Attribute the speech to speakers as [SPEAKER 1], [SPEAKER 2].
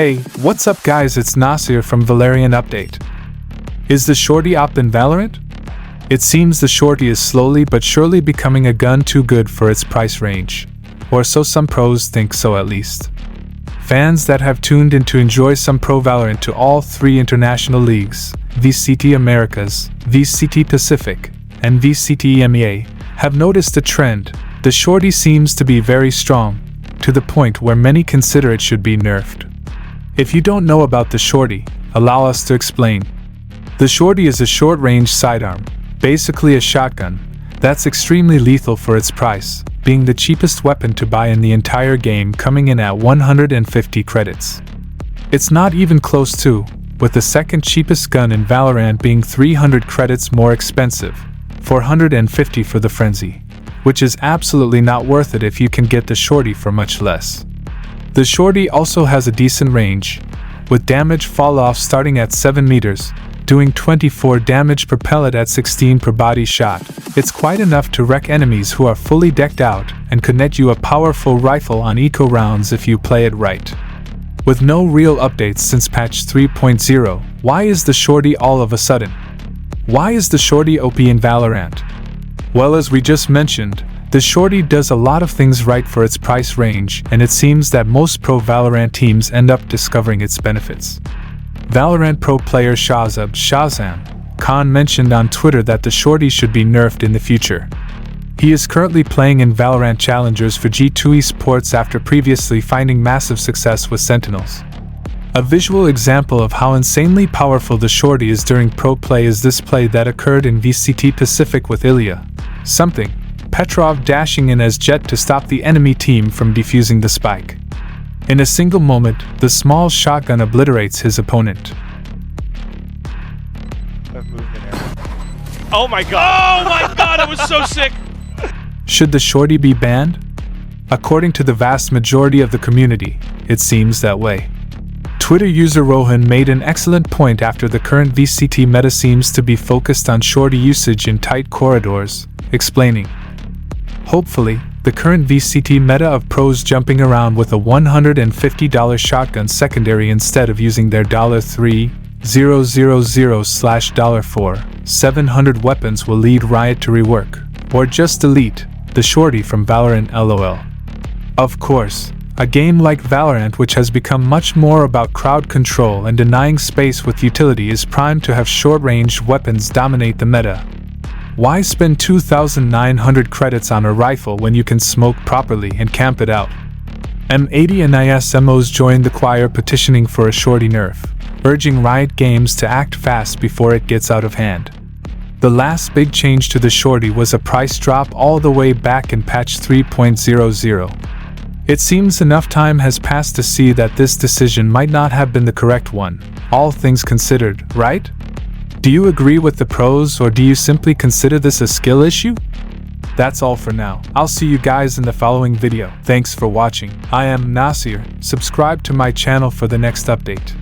[SPEAKER 1] Hey, what's up guys, it's 𝐊𝐞𝐞𝐩 from Valorant Update. Is the SHORTY op in Valorant? It seems the SHORTY is slowly but surely becoming a gun too good for its price range. Or so some pros think so at least. Fans that have tuned in to enjoy some pro Valorant to all three international leagues, 𝐊𝐶T Americas, 𝐊𝐶T Pacific, and 𝐊𝐶T EMEA, have noticed a trend. The SHORTY seems to be very strong, to the point where many consider it should be nerfed. If you don't know about the SHORTY, allow us to explain. The SHORTY is a short-range sidearm, basically a shotgun, that's extremely lethal for its price, being the cheapest weapon to buy in the entire game, coming in at 150 credits. It's not even close to, with the second cheapest gun in Valorant being 300 credits more expensive, 450 for the Frenzy, which is absolutely not worth it if you can get the SHORTY for much less. The SHORTY also has a decent range, with damage fall-off starting at 7 meters, doing 24 damage per pellet at 16 per body shot. It's quite enough to wreck enemies who are fully decked out, and could net you a powerful rifle on eco rounds if you play it right. With no real updates since patch 3.0, why is the SHORTY all of a sudden? Why is the SHORTY OP in Valorant? Well, as we just mentioned, the SHORTY does a lot of things right for its price range, and it seems that most pro Valorant teams end up discovering its benefits. Valorant pro player 𝐊𝐞𝐞𝐩 mentioned on Twitter that the SHORTY should be nerfed in the future. He is currently playing in Valorant Challengers for G2 Esports after previously finding massive success with Sentinels. A visual example of how insanely powerful the SHORTY is during pro play is this play that occurred in 𝐊𝐶T Pacific with 𝐊𝐞𝐞𝐩 Petrov dashing in as Jett to stop the enemy team from defusing the spike. In a single moment, the small shotgun obliterates his opponent.
[SPEAKER 2] Oh my god! Oh my god, that was so sick!
[SPEAKER 1] Should the SHORTY be banned? According to the vast majority of the community, it seems that way. Twitter user Rohan made an excellent point after the current 𝐊𝐶T meta seems to be focused on SHORTY usage in tight corridors, explaining, "Hopefully, the current 𝐊𝐶T meta of pros jumping around with a $150 shotgun secondary instead of using their $3,000/$4,700 weapons will lead Riot to rework, or just delete, the SHORTY from Valorant LOL. Of course, a game like Valorant, which has become much more about crowd control and denying space with utility, is primed to have short-range weapons dominate the meta. Why spend 2,900 credits on a rifle when you can smoke properly and camp it out?" M80 and ISMOs joined the choir petitioning for a SHORTY nerf, urging Riot Games to act fast before it gets out of hand. The last big change to the SHORTY was a price drop all the way back in patch 3.00. It seems enough time has passed to see that this decision might not have been the correct one, all things considered, right? Do you agree with the pros, or do you simply consider this a skill issue? That's all for now. I'll see you guys in the following video. Thanks for watching. I am 𝐊𝐶𝐞𝐲. Subscribe to my channel for the next update.